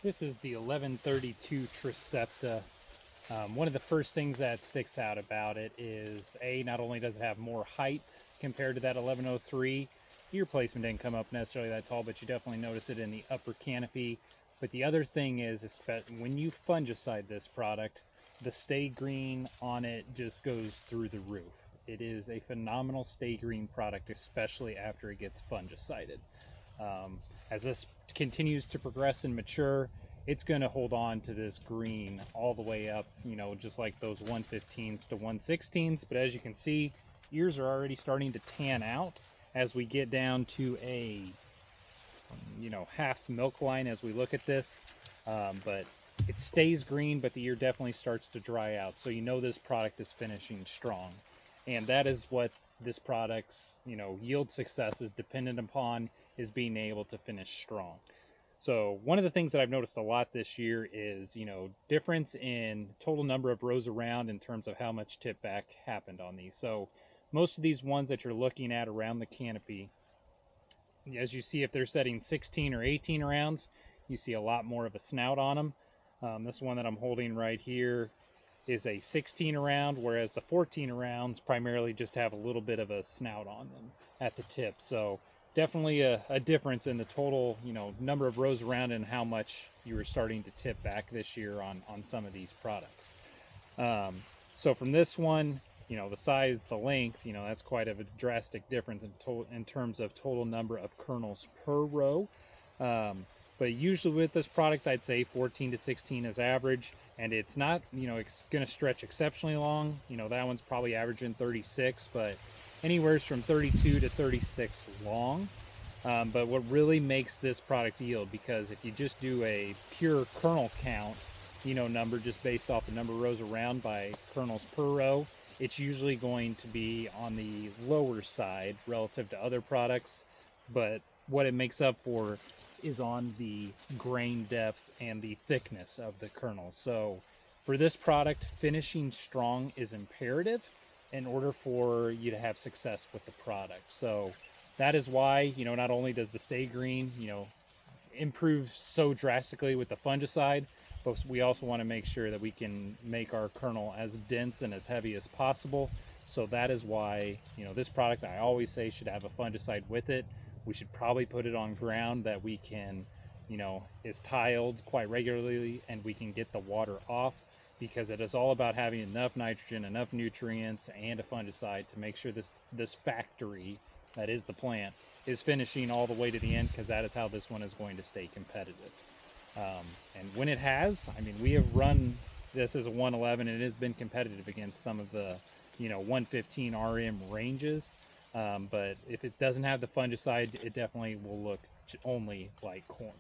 This is the 1132 Tricepta. One of the first things that sticks out about it is not only does it have more height compared to that 1103, ear placement didn't come up necessarily that tall, but you definitely notice it in the upper canopy. But the other thing is when you fungicide this product, the stay green on it just goes through the roof. It is a phenomenal stay green product, especially after it gets fungicided. As this continues to progress and mature, it's going to hold on to this green all the way up, just like those 115s to 116s. But as you can see, ears are already starting to tan out as we get down to a, half milk line as we look at this. But it stays green, but the ear definitely starts to dry out. So this product is finishing strong. And that is what this product's, yield success is dependent upon, is being able to finish strong. So one of the things that I've noticed a lot this year is, difference in total number of rows around in terms of how much tip back happened on these. So most of these ones that you're looking at around the canopy, as you see, if they're setting 16 or 18 rounds, you see a lot more of a snout on them. This one that I'm holding right here is a 16 around, whereas the 14 arounds primarily just have a little bit of a snout on them at the tip. So definitely a difference in the total, number of rows around and how much you were starting to tip back this year on some of these products. So from this one, the size, the length, that's quite of a drastic difference in terms of total number of kernels per row. But usually with this product, I'd say 14 to 16 is average, and it's not, it's going to stretch exceptionally long. That one's probably averaging 36, but anywhere from 32 to 36 long. But what really makes this product yield, because if you just do a pure kernel count, number just based off the number of rows around by kernels per row, it's usually going to be on the lower side relative to other products. But what it makes up for is on the grain depth and the thickness of the kernel. So for this product, finishing strong is imperative in order for you to have success with the product. So that is why, not only does the stay green, improve so drastically with the fungicide, but we also want to make sure that we can make our kernel as dense and as heavy as possible. So that is why, this product, I always say, should have a fungicide with it. We should probably put it on ground that we can, is tiled quite regularly, and we can get the water off, because it is all about having enough nitrogen, enough nutrients, and a fungicide to make sure this factory, that is the plant, is finishing all the way to the end, because that is how this one is going to stay competitive. And when it has, we have run this as a 111, and it has been competitive against some of the, 115 RM ranges. But if it doesn't have the fungicide, it definitely will look only like corn.